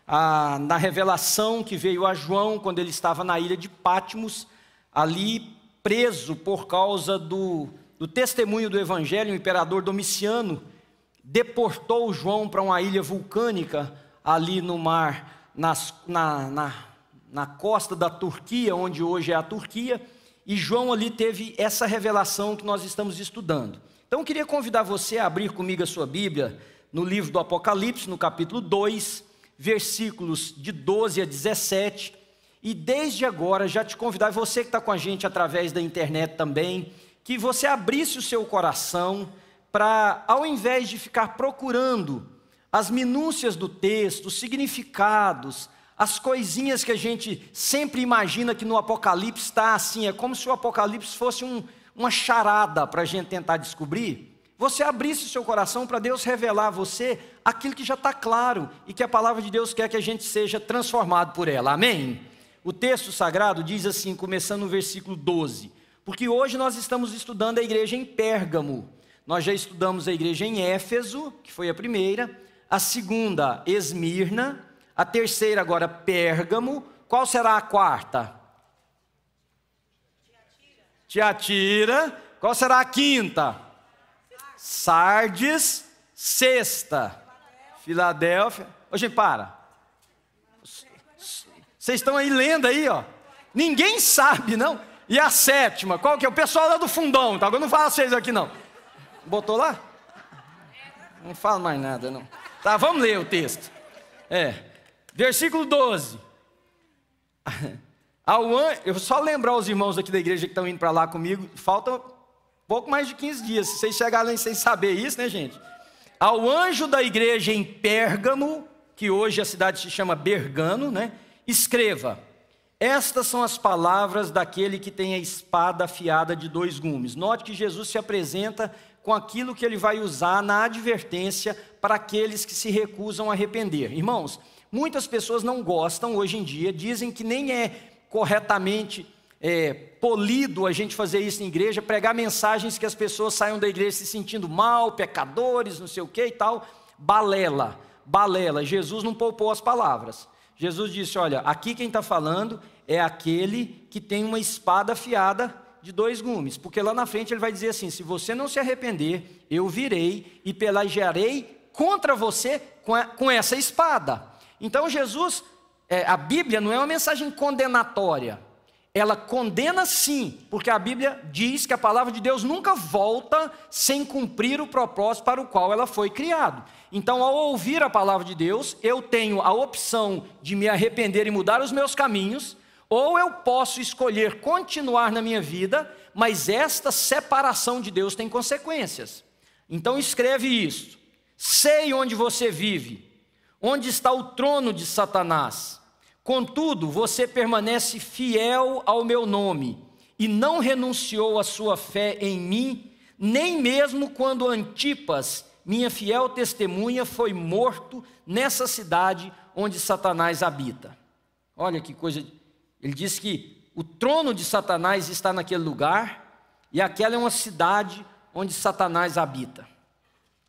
na revelação que veio a João quando ele estava na ilha de Patmos, ali preso por causa do testemunho do Evangelho. O imperador Domiciano deportou João para uma ilha vulcânica ali no mar, na costa da Turquia, onde hoje é a Turquia, e João ali teve essa revelação que nós estamos estudando. Então eu queria convidar você a abrir comigo a sua Bíblia no livro do Apocalipse, no capítulo 2, versículos de 12 a 17, e desde agora já te convidar, você que está com a gente através da internet também, que você abrisse o seu coração para, ao invés de ficar procurando as minúcias do texto, os significados, as coisinhas que a gente sempre imagina que no Apocalipse está assim, é como se o Apocalipse fosse uma charada para a gente tentar descobrir, você abrisse o seu coração para Deus revelar a você aquilo que já está claro e que a palavra de Deus quer que a gente seja transformado por ela, amém? O texto sagrado diz assim, começando no versículo 12, porque hoje nós estamos estudando a igreja em Pérgamo, nós já estudamos a igreja em Éfeso, que foi a primeira, a segunda, Esmirna, a terceira agora, Pérgamo. Qual será a quarta? Tiatira. Qual será a quinta? Sardes. Sexta, Filadélfia. Ô, gente, para. Vocês estão aí lendo aí, ó. Ninguém sabe, não? E a sétima, qual que é? O pessoal lá do fundão, tá? Eu não falo vocês aqui, não. Botou lá? Não falo mais nada, não. Tá, vamos ler o texto. Versículo 12. Eu vou só lembrar os irmãos aqui da igreja que estão indo para lá comigo, falta pouco mais de 15 dias, se vocês chegarem sem saber isso, né, gente? Ao anjo da igreja em Pérgamo, que hoje a cidade se chama Bergamo, né? Escreva: estas são as palavras daquele que tem a espada afiada de 2 gumes. Note que Jesus se apresenta com aquilo que ele vai usar na advertência para aqueles que se recusam a arrepender. Irmãos, muitas pessoas não gostam hoje em dia, dizem que nem é corretamente polido a gente fazer isso em igreja, pregar mensagens que as pessoas saiam da igreja se sentindo mal, pecadores, não sei o que e tal. Balela. Jesus não poupou as palavras. Jesus disse, olha, aqui quem está falando é aquele que tem uma espada afiada de 2 gumes, porque lá na frente ele vai dizer assim, se você não se arrepender, eu virei e pelejarei contra você com essa espada. Então Jesus, a Bíblia não é uma mensagem condenatória, ela condena sim, porque a Bíblia diz que a palavra de Deus nunca volta sem cumprir o propósito para o qual ela foi criada. Então, ao ouvir a palavra de Deus, eu tenho a opção de me arrepender e mudar os meus caminhos, ou eu posso escolher continuar na minha vida, mas esta separação de Deus tem consequências. Então escreve isso: sei onde você vive, onde está o trono de Satanás. Contudo, você permanece fiel ao meu nome, e não renunciou à sua fé em mim, nem mesmo quando Antipas, minha fiel testemunha, foi morto nessa cidade onde Satanás habita. Olha que coisa. Ele diz que o trono de Satanás está naquele lugar, e aquela é uma cidade onde Satanás habita.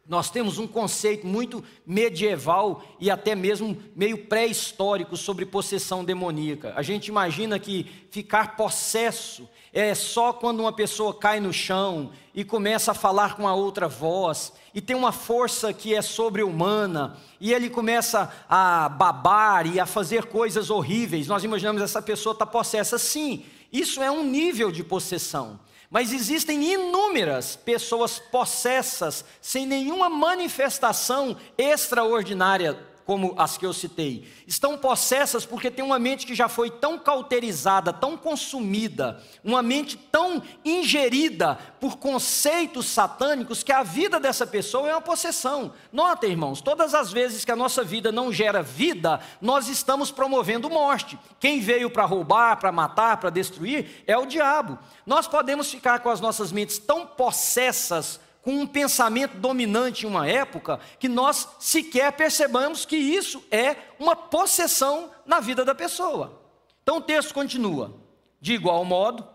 Nós temos um conceito muito medieval e até mesmo meio pré-histórico sobre possessão demoníaca. A gente imagina que ficar possesso é só quando uma pessoa cai no chão e começa a falar com a outra voz, e tem uma força que é sobre-humana, e ele começa a babar e a fazer coisas horríveis. Nós imaginamos essa pessoa está possessa. Sim, isso é um nível de possessão. Mas existem inúmeras pessoas possessas, sem nenhuma manifestação extraordinária, como as que eu citei. Estão possessas porque tem uma mente que já foi tão cauterizada, tão consumida, uma mente tão ingerida por conceitos satânicos, que a vida dessa pessoa é uma possessão. Notem, irmãos, todas as vezes que a nossa vida não gera vida, nós estamos promovendo morte. Quem veio para roubar, para matar, para destruir, é o diabo. Nós podemos ficar com as nossas mentes tão possessas, com um pensamento dominante em uma época, que nós sequer percebamos que isso é uma possessão na vida da pessoa. Então o texto continua, de igual modo,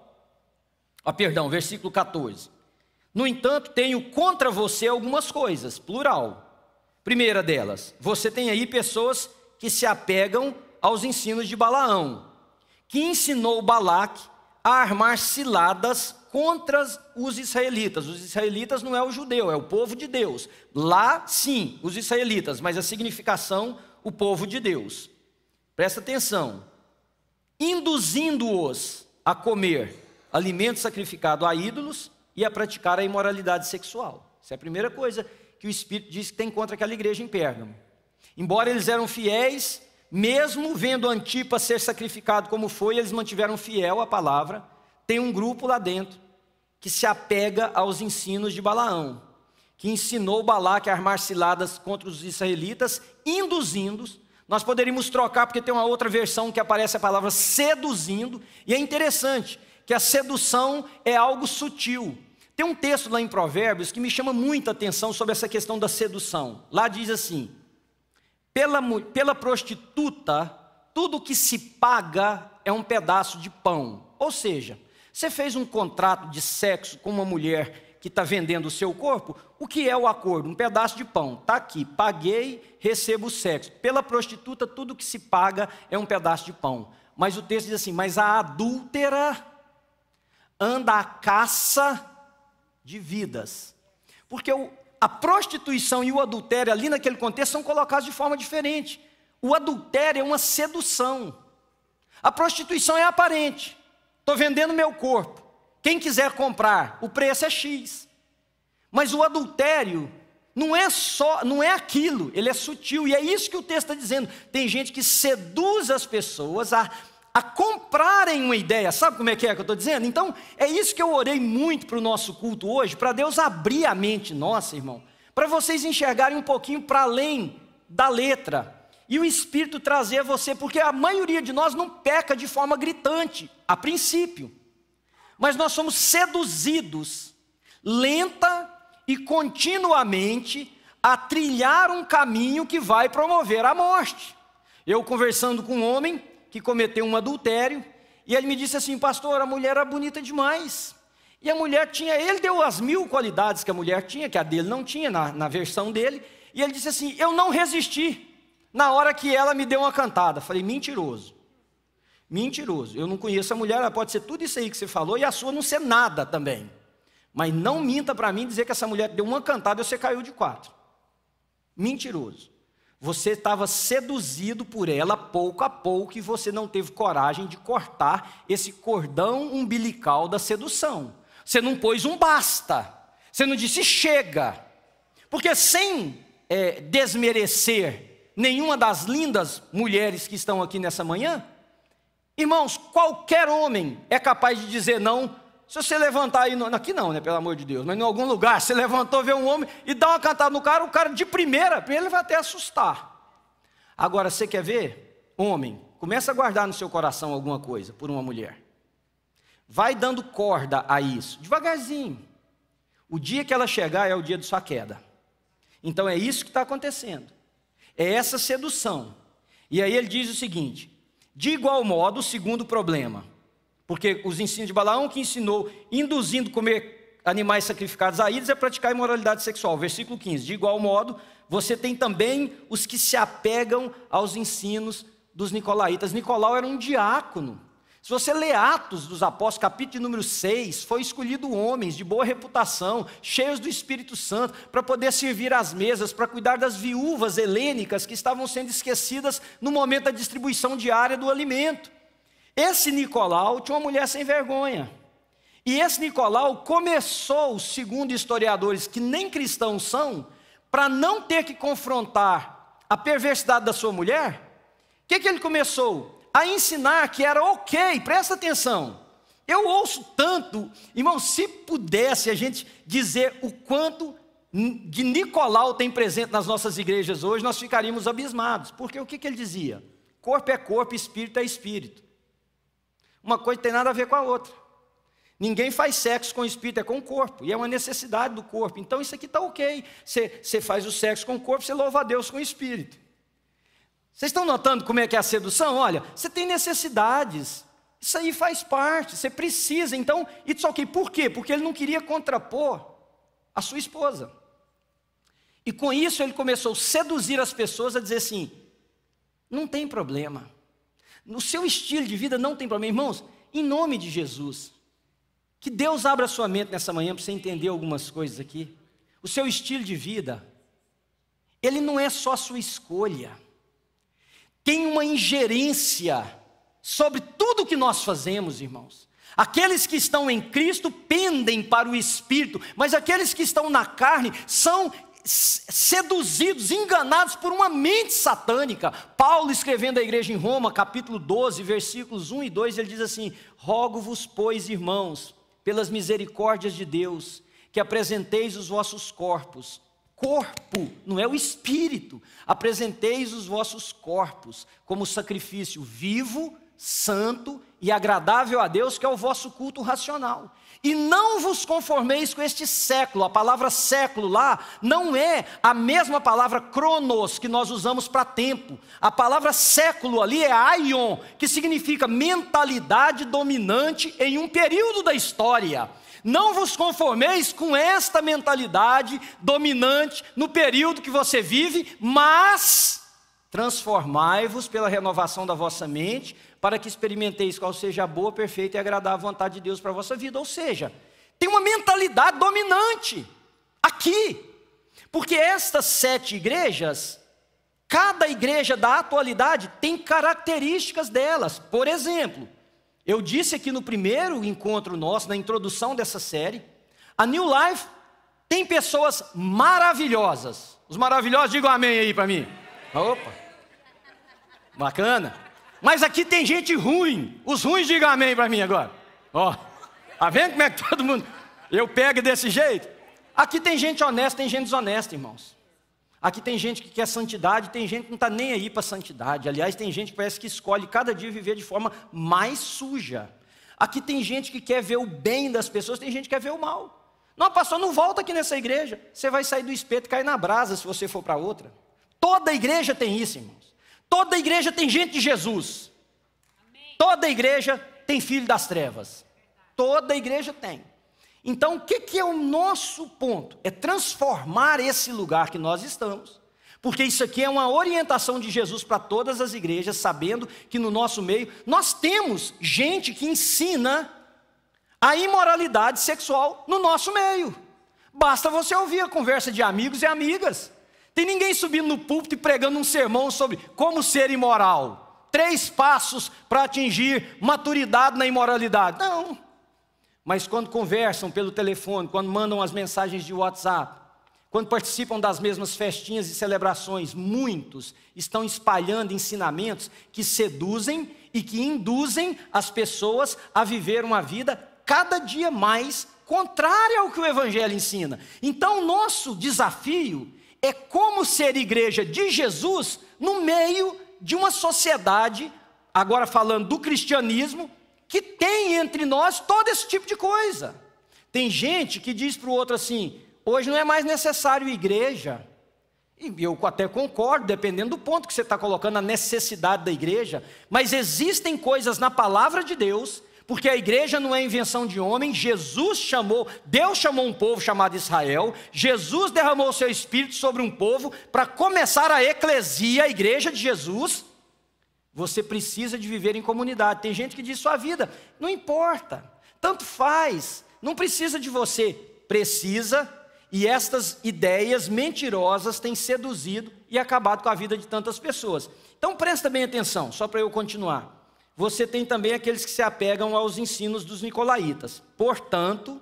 versículo 14. No entanto, tenho contra você algumas coisas, plural. Primeira delas, você tem aí pessoas que se apegam aos ensinos de Balaão, que ensinou Balaque a armar ciladas contra os israelitas. Os israelitas não é o judeu, é o povo de Deus. Lá, sim, os israelitas, mas a significação, o povo de Deus. Presta atenção. Induzindo-os a comer alimento sacrificado a ídolos e a praticar a imoralidade sexual. Essa é a primeira coisa que o Espírito diz que tem contra aquela igreja em Pérgamo. Embora eles eram fiéis, mesmo vendo Antipas ser sacrificado como foi, eles mantiveram fiel à palavra. Tem um grupo lá dentro que se apega aos ensinos de Balaão, que ensinou Balaque a armar ciladas contra os israelitas, induzindo-os. Nós poderíamos trocar, porque tem uma outra versão que aparece a palavra seduzindo, e é interessante que a sedução é algo sutil. Tem um texto lá em Provérbios que me chama muita atenção sobre essa questão da sedução. Lá diz assim: pela prostituta, tudo que se paga é um pedaço de pão. Ou seja, você fez um contrato de sexo com uma mulher que está vendendo o seu corpo, o que é o acordo? Um pedaço de pão. Está aqui, paguei, recebo o sexo. Pela prostituta, tudo que se paga é um pedaço de pão. Mas o texto diz assim: mas a adúltera anda à caça de vidas. Porque a prostituição e o adultério ali naquele contexto são colocados de forma diferente. O adultério é uma sedução. A prostituição é aparente. Estou vendendo meu corpo. Quem quiser comprar, o preço é X. Mas o adultério não é aquilo, ele é sutil. E é isso que o texto está dizendo. Tem gente que seduz as pessoas a comprarem uma ideia. Sabe como é que eu estou dizendo? Então, é isso que eu orei muito para o nosso culto hoje, para Deus abrir a mente nossa, irmão, para vocês enxergarem um pouquinho para além da letra, e o Espírito trazer a você, porque a maioria de nós não peca de forma gritante, a princípio, mas nós somos seduzidos, lenta e continuamente, a trilhar um caminho que vai promover a morte. Eu conversando com um homem que cometeu um adultério, e ele me disse assim: pastor, a mulher era bonita demais, e a mulher tinha, ele deu as 1000 qualidades que a mulher tinha, que a dele não tinha, na versão dele, e ele disse assim: eu não resisti, na hora que ela me deu uma cantada. Falei: mentiroso, eu não conheço a mulher, ela pode ser tudo isso aí que você falou, e a sua não ser nada também, mas não minta para mim dizer que essa mulher deu uma cantada e você caiu de 4, mentiroso. Você estava seduzido por ela pouco a pouco e você não teve coragem de cortar esse cordão umbilical da sedução. Você não pôs um basta, você não disse chega. Porque sem desmerecer nenhuma das lindas mulheres que estão aqui nessa manhã, irmãos, qualquer homem é capaz de dizer não. Se você levantar aí, aqui não, né, pelo amor de Deus, mas em algum lugar, você levantou, vê um homem e dá uma cantada no cara, o cara de primeira ele vai até assustar. Agora, você quer ver? Homem, começa a guardar no seu coração alguma coisa por uma mulher. Vai dando corda a isso, devagarzinho. O dia que ela chegar é o dia de sua queda. Então é isso que está acontecendo. É essa sedução. E aí ele diz o seguinte: de igual modo, o segundo problema, porque os ensinos de Balaão que ensinou, induzindo a comer animais sacrificados a ídolos, é praticar imoralidade sexual. Versículo 15, de igual modo, você tem também os que se apegam aos ensinos dos nicolaítas. Nicolau era um diácono. Se você lê Atos dos Apóstolos, capítulo número 6, foi escolhido homens de boa reputação, cheios do Espírito Santo, para poder servir às mesas, para cuidar das viúvas helênicas que estavam sendo esquecidas no momento da distribuição diária do alimento. Esse Nicolau tinha uma mulher sem vergonha. E esse Nicolau começou, segundo historiadores que nem cristãos são, para não ter que confrontar a perversidade da sua mulher, o que ele começou? A ensinar que era ok, presta atenção. Eu ouço tanto, irmão, se pudesse a gente dizer o quanto de Nicolau tem presente nas nossas igrejas hoje, nós ficaríamos abismados. Porque o que ele dizia? Corpo é corpo, espírito é espírito. Uma coisa não tem nada a ver com a outra. Ninguém faz sexo com o espírito, é com o corpo, e é uma necessidade do corpo. Então isso aqui está ok. Você faz o sexo com o corpo, você louva a Deus com o espírito. Vocês estão notando como é que é a sedução? Olha, você tem necessidades, isso aí faz parte, você precisa, então, it's ok. Por quê? Porque ele não queria contrapor a sua esposa. E com isso ele começou a seduzir as pessoas a dizer assim: Não tem problema. No seu estilo de vida não tem problema. Irmãos, em nome de Jesus, que Deus abra a sua mente nessa manhã para você entender algumas coisas aqui. O seu estilo de vida, ele não é só sua escolha. Tem uma ingerência sobre tudo que nós fazemos, irmãos. Aqueles que estão em Cristo pendem para o Espírito, mas aqueles que estão na carne são seduzidos, enganados por uma mente satânica. Paulo, escrevendo à igreja em Roma, capítulo 12, versículos 1 e 2, ele diz assim: rogo-vos, pois, irmãos, pelas misericórdias de Deus, que apresenteis os vossos corpos, corpo, não é o espírito, apresenteis os vossos corpos como sacrifício vivo, santo e agradável a Deus, que é o vosso culto racional. E não vos conformeis com este século. A palavra século lá não é a mesma palavra cronos que nós usamos para tempo. A palavra século ali é aion, que significa mentalidade dominante em um período da história. Não vos conformeis com esta mentalidade dominante no período que você vive, mas transformai-vos pela renovação da vossa mente, para que experimenteis qual seja a boa, perfeita e agradável vontade de Deus para a vossa vida. Ou seja, tem uma mentalidade dominante aqui, porque estas 7 igrejas, cada igreja da atualidade tem características delas. Por exemplo, eu disse aqui no primeiro encontro nosso, na introdução dessa série, a New Life tem pessoas maravilhosas. Os maravilhosos, digam amém aí para mim. Opa, bacana. Mas aqui tem gente ruim. Os ruins, digam amém para mim agora. Ó, tá vendo como é que todo mundo... Eu pego desse jeito. Aqui tem gente honesta, tem gente desonesta, irmãos. Aqui tem gente que quer santidade, tem gente que não está nem aí para santidade. Aliás, tem gente que parece que escolhe cada dia viver de forma mais suja. Aqui tem gente que quer ver o bem das pessoas, tem gente que quer ver o mal. Não, pastor, não volta aqui nessa igreja. Você vai sair do espeto e cair na brasa se você for para outra. Toda igreja tem isso, irmãos. Toda igreja tem gente de Jesus. Amém. Toda igreja tem filho das trevas. Toda igreja tem. Então, o que é o nosso ponto? É transformar esse lugar que nós estamos. Porque isso aqui é uma orientação de Jesus para todas as igrejas, sabendo que no nosso meio nós temos gente que ensina a imoralidade sexual no nosso meio. Basta você ouvir a conversa de amigos e amigas. Tem ninguém subindo no púlpito e pregando um sermão sobre como ser imoral. 3 passos para atingir maturidade na imoralidade. Não. Mas quando conversam pelo telefone, quando mandam as mensagens de WhatsApp, quando participam das mesmas festinhas e celebrações, muitos estão espalhando ensinamentos que seduzem e que induzem as pessoas a viver uma vida cada dia mais contrária ao que o Evangelho ensina. Então, o nosso desafio é como ser igreja de Jesus no meio de uma sociedade, agora falando do cristianismo, que tem entre nós todo esse tipo de coisa. Tem gente que diz para o outro assim: hoje não é mais necessário igreja. E eu até concordo, dependendo do ponto que você está colocando, a necessidade da igreja. Mas existem coisas na palavra de Deus, porque a igreja não é invenção de homem. Jesus chamou, Deus chamou um povo chamado Israel. Jesus derramou o seu Espírito sobre um povo para começar a eclesia, a igreja de Jesus. Você precisa de viver em comunidade. Tem gente que diz: sua vida não importa, tanto faz, não precisa de você. Precisa, e estas ideias mentirosas têm seduzido e acabado com a vida de tantas pessoas. Então presta bem atenção, só para eu continuar. Você tem também aqueles que se apegam aos ensinos dos nicolaítas. Portanto, o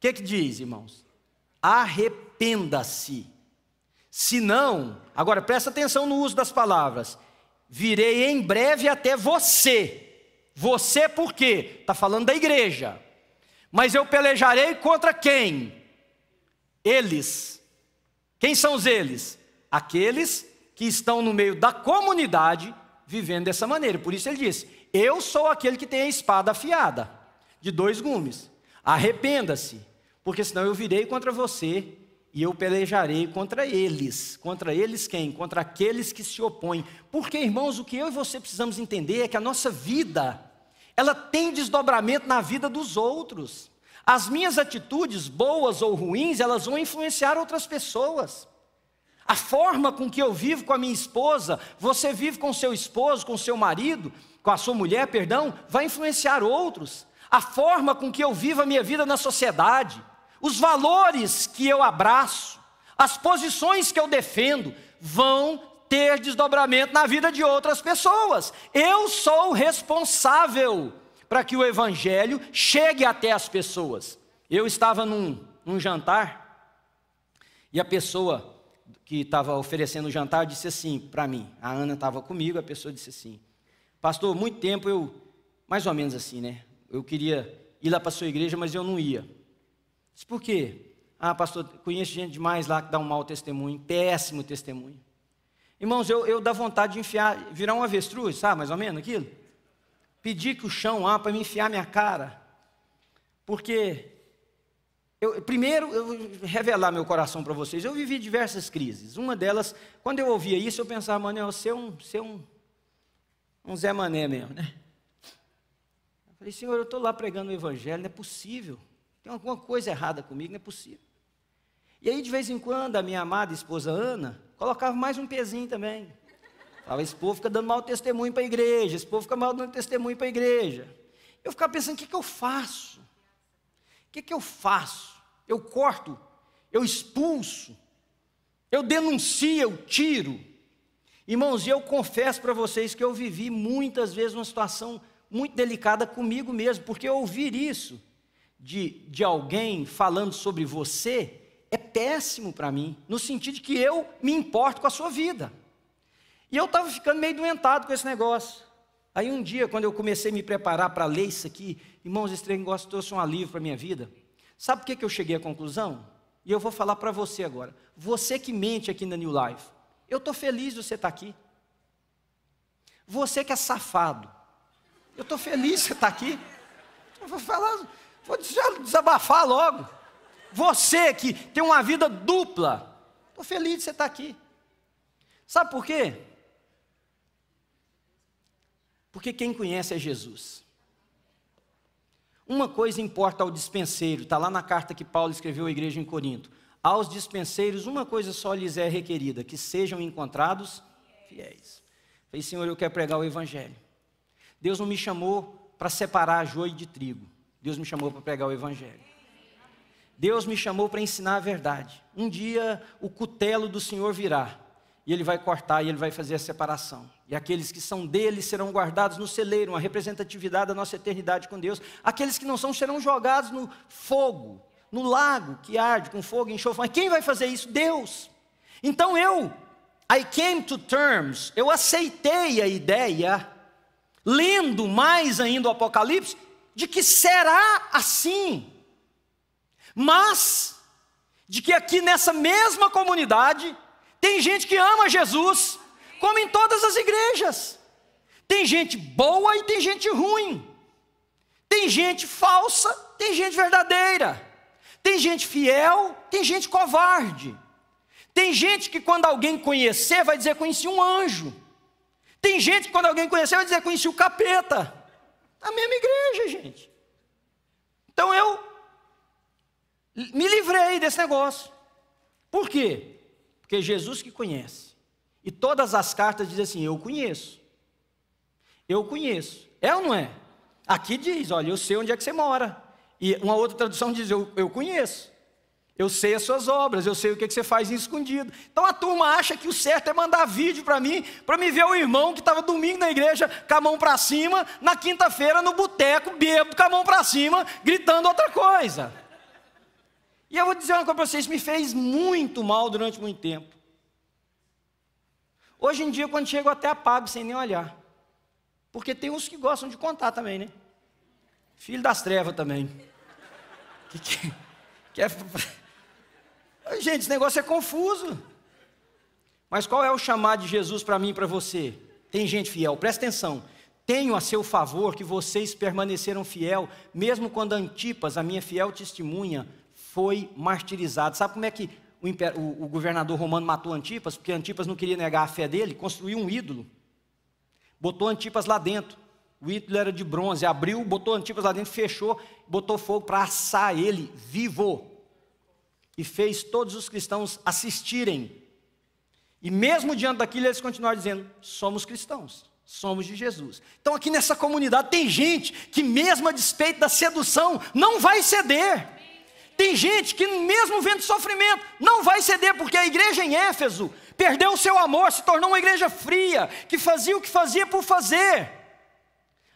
que diz, irmãos? Arrependa-se. Se não, agora presta atenção no uso das palavras. Virei em breve até você. Você por quê? Está falando da igreja. Mas eu pelejarei contra quem? Eles. Quem são os eles? Aqueles que estão no meio da comunidade vivendo dessa maneira. Por isso ele disse: eu sou aquele que tem a espada afiada, de 2 gumes. Arrependa-se, porque senão eu virei contra você e eu pelejarei contra eles. Contra eles quem? Contra aqueles que se opõem. Porque, irmãos, o que eu e você precisamos entender é que a nossa vida, ela tem desdobramento na vida dos outros. As minhas atitudes, boas ou ruins, elas vão influenciar outras pessoas. A forma com que eu vivo com a minha esposa, você vive com seu esposo, com seu marido, com a sua mulher, perdão, vai influenciar outros. A forma com que eu vivo a minha vida na sociedade, os valores que eu abraço, as posições que eu defendo, vão ter desdobramento na vida de outras pessoas. Eu sou responsável para que o evangelho chegue até as pessoas. Eu estava num jantar, e a pessoa que estava oferecendo o jantar disse assim para mim, a Ana estava comigo, a pessoa disse assim: pastor, muito tempo eu, mais ou menos assim, né? Eu queria ir lá para a sua igreja, mas eu não ia. Disse, por quê? Ah, pastor, conheço gente demais lá que dá um mau testemunho, péssimo testemunho. Irmãos, eu dá vontade de virar um avestruz, sabe, mais ou menos aquilo? Pedir que o chão para me enfiar minha cara. Porque, primeiro, eu vou revelar meu coração para vocês. Eu vivi diversas crises. Uma delas, quando eu ouvia isso, eu pensava, mano, eu ser um Zé Mané mesmo, né? Eu falei, Senhor, eu estou lá pregando o evangelho, não é possível. Tem alguma coisa errada comigo, não é possível. E aí, de vez em quando, a minha amada esposa Ana colocava mais um pezinho também. Falava, esse povo fica dando mau testemunho para a igreja, esse povo fica dando testemunho para a igreja. Eu ficava pensando, o que eu faço? O que eu faço? Eu corto, eu expulso, eu denuncio, eu tiro. Irmãos, eu confesso para vocês que eu vivi muitas vezes uma situação muito delicada comigo mesmo, porque ouvir isso de alguém falando sobre você é péssimo para mim, no sentido de que eu me importo com a sua vida. E eu estava ficando meio doentado com esse negócio. Aí um dia, quando eu comecei a me preparar para ler isso aqui, irmãos, esse negócio trouxe um alívio para a minha vida. Sabe por que eu cheguei à conclusão? E eu vou falar para você agora. Você que mente aqui na New Life, eu estou feliz de você estar aqui. Você que é safado, eu estou feliz de você estar aqui. Eu vou desabafar logo. Você que tem uma vida dupla, estou feliz de você estar aqui. Sabe por quê? Porque quem conhece é Jesus. Uma coisa importa ao dispenseiro, está lá na carta que Paulo escreveu à igreja em Corinto. Aos dispenseiros, uma coisa só lhes é requerida, que sejam encontrados fiéis. Falei, Senhor, eu quero pregar o evangelho. Deus não me chamou para separar joio de trigo. Deus me chamou para pregar o evangelho. Deus me chamou para ensinar a verdade. Um dia o cutelo do Senhor virá, e Ele vai cortar, e Ele vai fazer a separação. E aqueles que são dele serão guardados no celeiro, uma representatividade da nossa eternidade com Deus. Aqueles que não são serão jogados no fogo, no lago que arde com fogo e enxofre. Mas quem vai fazer isso? Deus. Então I came to terms, eu aceitei a ideia, lendo mais ainda o Apocalipse, de que será assim. Mas, de que aqui nessa mesma comunidade, tem gente que ama Jesus, como em todas as igrejas. Tem gente boa e tem gente ruim. Tem gente falsa, tem gente verdadeira. Tem gente fiel, tem gente covarde. Tem gente que quando alguém conhecer, vai dizer, conheci um anjo. Tem gente que quando alguém conhecer, vai dizer, conheci o capeta. A mesma igreja, gente. Então eu me livrei desse negócio. Por quê? Porque Jesus que conhece. E todas as cartas dizem assim, eu conheço. Eu conheço. É ou não é? Aqui diz, olha, eu sei onde é que você mora. E uma outra tradução diz, eu conheço. Eu sei as suas obras, eu sei o que você faz em escondido. Então a turma acha que o certo é mandar vídeo para mim ver o irmão que estava domingo na igreja com a mão para cima, na quinta-feira no boteco, bêbado, com a mão para cima, gritando outra coisa. E eu vou dizer uma coisa para vocês, me fez muito mal durante muito tempo. Hoje em dia, quando chego, eu até apago sem nem olhar. Porque tem uns que gostam de contar também, né? Filho das trevas também. Gente, esse negócio é confuso. Mas qual é o chamado de Jesus para mim e para você? Tem gente fiel, presta atenção. Tenho a seu favor que vocês permaneceram fiel, mesmo quando Antipas, a minha fiel testemunha, foi martirizado. Sabe como é que o governador romano matou Antipas? Porque Antipas não queria negar a fé dele, construiu um ídolo. Botou Antipas lá dentro. O ídolo era de bronze, abriu, botou Antipas lá dentro, fechou, botou fogo para assar ele vivo. E fez todos os cristãos assistirem E mesmo diante daquilo, eles continuaram dizendo: somos cristãos, somos de Jesus. Então aqui nessa comunidade tem gente que mesmo a despeito da sedução, não vai ceder. Tem gente que mesmo vendo sofrimento, não vai ceder, porque a igreja em Éfeso perdeu o seu amor, se tornou uma igreja fria, que fazia o que fazia por fazer.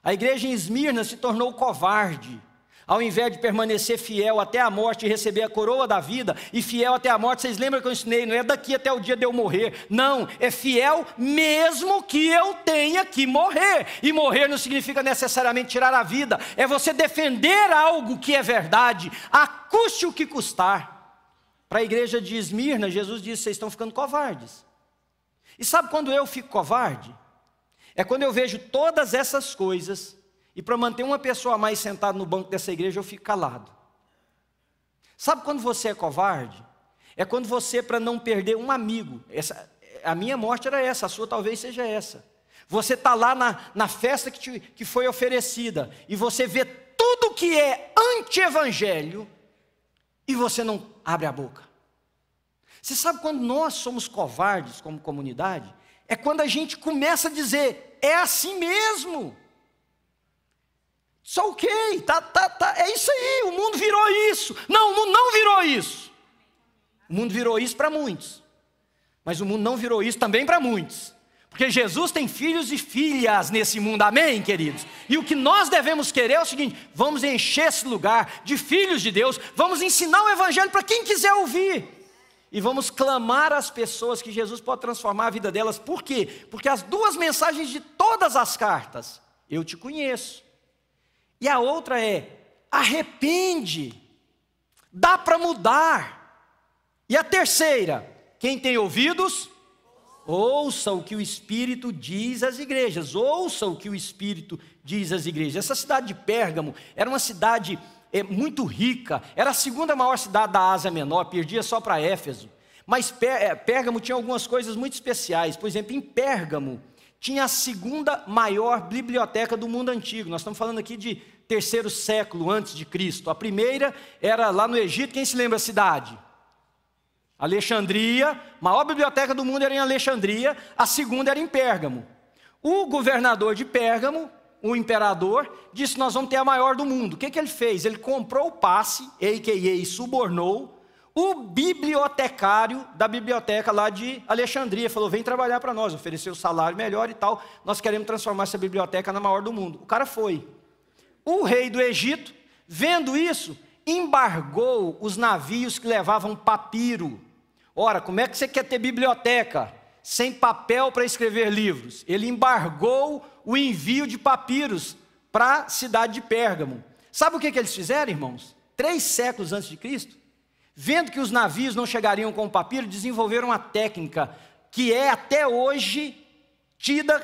A igreja em Esmirna se tornou covarde. Ao invés de permanecer fiel até a morte e receber a coroa da vida, e fiel até a morte, vocês lembram que eu ensinei, não é daqui até o dia de eu morrer, não, é fiel mesmo que eu tenha que morrer, e morrer não significa necessariamente tirar a vida, é você defender algo que é verdade, a custe o que custar. Para a igreja de Esmirna, Jesus disse: vocês estão ficando covardes. E sabe quando eu fico covarde? É quando eu vejo todas essas coisas, e para manter uma pessoa a mais sentada no banco dessa igreja, eu fico calado. Sabe quando você é covarde? É quando você, para não perder um amigo, a minha morte era essa, a sua talvez seja essa. Você está lá na festa que foi oferecida, e você vê tudo que é anti-evangelho, e você não abre a boca. Você sabe quando nós somos covardes como comunidade? É quando a gente começa a dizer: é assim mesmo. Só ok, é isso aí, o mundo virou isso. Não, o mundo não virou isso. O mundo virou isso para muitos, mas o mundo não virou isso também para muitos, porque Jesus tem filhos e filhas nesse mundo, amém, queridos? E o que nós devemos querer é o seguinte: vamos encher esse lugar de filhos de Deus, vamos ensinar o evangelho para quem quiser ouvir, e vamos clamar às pessoas que Jesus pode transformar a vida delas. Por quê? Porque as duas mensagens de todas as cartas: eu te conheço. E a outra é: arrepende, dá para mudar. E a terceira: quem tem ouvidos, ouça o que o Espírito diz às igrejas. Ouça o que o Espírito diz às igrejas. Essa cidade de Pérgamo era uma cidade muito rica, era a segunda maior cidade da Ásia Menor, perdia só para Éfeso. Mas Pérgamo tinha algumas coisas muito especiais. Por exemplo, em Pérgamo tinha a segunda maior biblioteca do mundo antigo. Nós estamos falando aqui de 3º século antes de Cristo. A primeira era lá no Egito. Quem se lembra da cidade? Alexandria. A maior biblioteca do mundo era em Alexandria. A segunda era em Pérgamo. O governador de Pérgamo, o imperador, disse: nós vamos ter a maior do mundo. O que ele fez? Ele comprou o passe, a.k.a. subornou o bibliotecário da biblioteca lá de Alexandria. Falou: vem trabalhar para nós, ofereceu salário melhor e tal, nós queremos transformar essa biblioteca na maior do mundo. O cara foi. O rei do Egito, vendo isso, embargou os navios que levavam papiro. Ora, como é que você quer ter biblioteca sem papel para escrever livros? Ele embargou o envio de papiros para a cidade de Pérgamo. Sabe o que eles fizeram, irmãos? 3 séculos antes de Cristo, vendo que os navios não chegariam com o papiro, desenvolveram uma técnica que é até hoje tida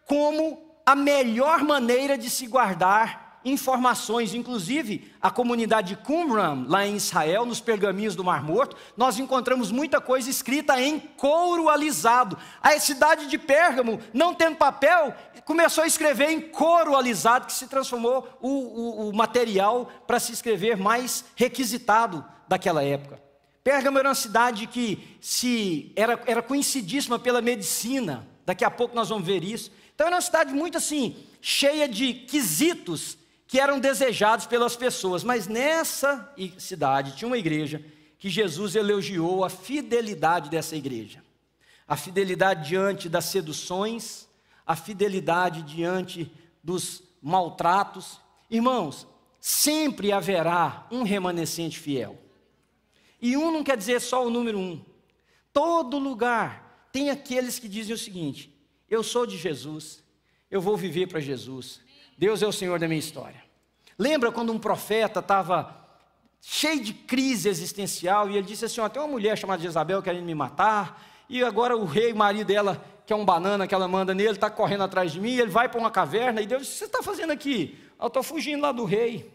como a melhor maneira de se guardar informações. Inclusive, a comunidade de Qumran, lá em Israel, nos pergaminhos do Mar Morto, nós encontramos muita coisa escrita em couro alisado. A cidade de Pérgamo, não tendo papel, começou a escrever em couro alisado, que se transformou o material para se escrever mais requisitado daquela época. Pérgamo era uma cidade que era conhecidíssima pela medicina. Daqui a pouco nós vamos ver isso. Então era uma cidade muito assim, cheia de quesitos que eram desejados pelas pessoas. Mas nessa cidade tinha uma igreja que Jesus elogiou a fidelidade dessa igreja. A fidelidade diante das seduções, a fidelidade diante dos maltratos. Irmãos, sempre haverá um remanescente fiel. E um não quer dizer só o número 1. Todo lugar tem aqueles que dizem o seguinte: eu sou de Jesus, eu vou viver para Jesus, Deus é o Senhor da minha história. Lembra quando um profeta estava cheio de crise existencial e ele disse assim: ó, tem uma mulher chamada Jezabel querendo me matar, e agora o rei, o marido dela, que é um banana que ela manda nele, está correndo atrás de mim, ele vai para uma caverna, e Deus disse: o que você está fazendo aqui? Eu estou fugindo lá do rei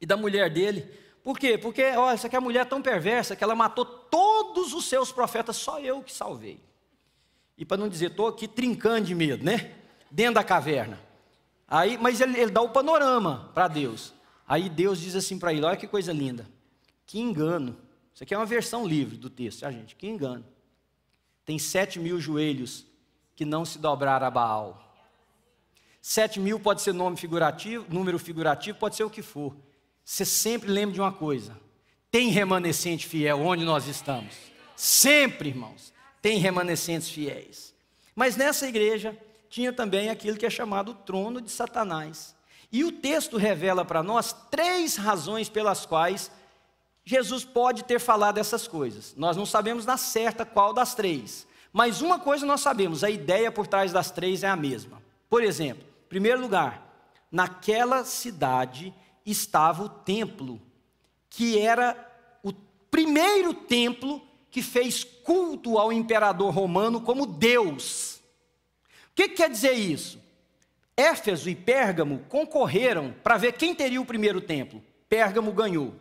e da mulher dele. Por quê? Porque, olha, essa aqui é a mulher tão perversa que ela matou todos os seus profetas, só eu que salvei. E para não dizer, estou aqui trincando de medo, né? Dentro da caverna. Aí, mas ele dá o panorama para Deus. Aí Deus diz assim para ele: olha que coisa linda. Que engano. Isso aqui é uma versão livre do texto, tá, gente? Que engano. tem 7.000 joelhos que não se dobraram a Baal. 7.000 pode ser número figurativo, pode ser o que for. Você sempre lembra de uma coisa: tem remanescente fiel onde nós estamos. Sempre, irmãos, tem remanescentes fiéis. Mas nessa igreja tinha também aquilo que é chamado o trono de Satanás. E o texto revela para nós 3 razões pelas quais Jesus pode ter falado essas coisas. Nós não sabemos na certa qual das 3. Mas uma coisa nós sabemos: a ideia por trás das 3 é a mesma. Por exemplo, em primeiro lugar, naquela cidade estava o templo, que era o primeiro templo que fez culto ao imperador romano como Deus. O que quer dizer isso? Éfeso e Pérgamo concorreram para ver quem teria o primeiro templo. Pérgamo ganhou.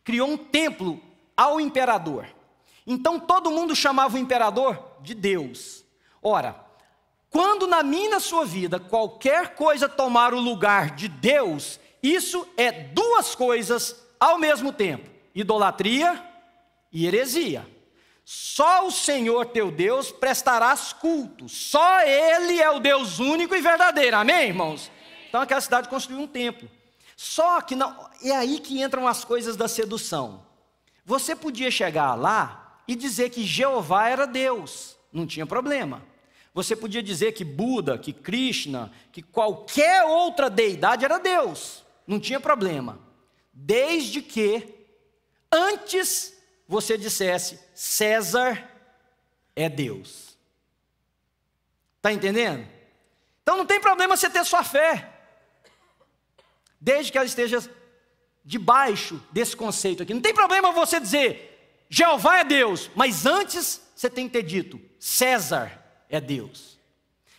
Criou um templo ao imperador. Então todo mundo chamava o imperador de Deus. Ora, quando na minha e na sua vida qualquer coisa tomar o lugar de Deus, isso é 2 coisas ao mesmo tempo: idolatria e heresia. Só o Senhor teu Deus prestarás culto. Só Ele é o Deus único e verdadeiro. Amém, irmãos? Então aquela cidade construiu um templo. Só que não, é aí que entram as coisas da sedução. Você podia chegar lá e dizer que Jeová era Deus. Não tinha problema. Você podia dizer que Buda, que Krishna, que qualquer outra deidade era Deus. Não tinha problema. Desde que antes você dissesse: César é Deus. Está entendendo? Então não tem problema você ter sua fé, desde que ela esteja debaixo desse conceito aqui. Não tem problema você dizer Jeová é Deus, mas antes você tem que ter dito César é Deus.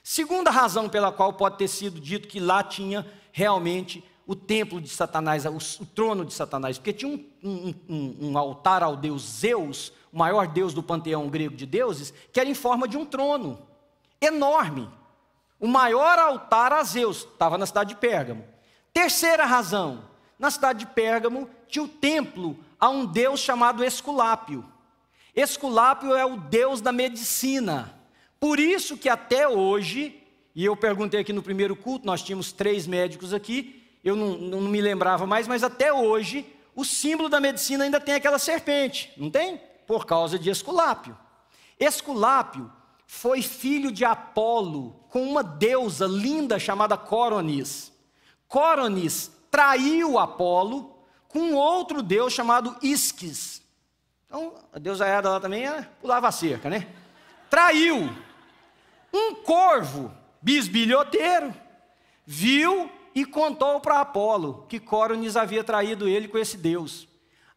Segunda razão pela qual pode ter sido dito que lá tinha realmente o templo de Satanás, o trono de Satanás, porque tinha um altar ao deus Zeus, o maior deus do panteão grego de deuses, que era em forma de um trono enorme. O maior altar a Zeus estava na cidade de Pérgamo. Terceira razão: na cidade de Pérgamo tinha o templo a um deus chamado Esculápio. Esculápio é o deus da medicina. Por isso que até hoje, e eu perguntei aqui no primeiro culto, nós tínhamos 3 médicos aqui, eu não me lembrava mais, mas até hoje o símbolo da medicina ainda tem aquela serpente, não tem? Por causa de Esculápio. Esculápio foi filho de Apolo com uma deusa linda chamada Córonis. Córonis traiu Apolo com outro deus chamado Isques. Então a deusa Hera lá também pulava a cerca, né? Traiu. Um corvo bisbilhoteiro viu e contou para Apolo que Córonis havia traído ele com esse deus.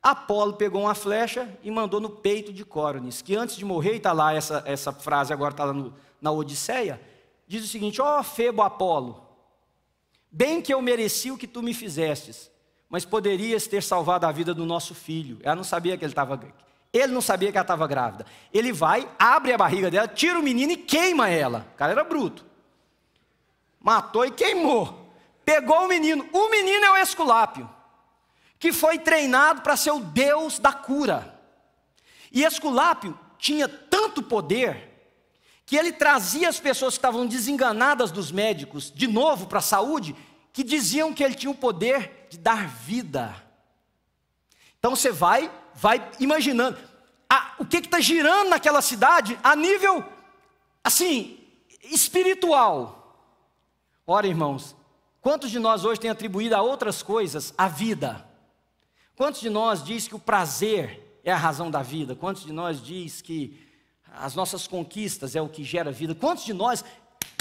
Apolo pegou uma flecha e mandou no peito de Córonis, que antes de morrer, e está lá essa frase, agora está lá na Odisseia, diz o seguinte: ó Febo Apolo, bem que eu mereci o que tu me fizestes, mas poderias ter salvado a vida do nosso filho. Ela não sabia que ele não sabia que ela estava grávida. Ele vai, abre a barriga dela, tira o menino e queima ela. O cara era bruto. Matou e queimou. Pegou o menino é o Esculápio, que foi treinado para ser o deus da cura. E Esculápio tinha tanto poder, que ele trazia as pessoas que estavam desenganadas dos médicos, de novo para a saúde, que diziam que ele tinha o poder de dar vida. Então você vai imaginando, o que está girando naquela cidade, a nível, assim, espiritual. Ora, irmãos, quantos de nós hoje têm atribuído a outras coisas a vida? Quantos de nós diz que o prazer é a razão da vida? Quantos de nós diz que as nossas conquistas é o que gera vida? Quantos de nós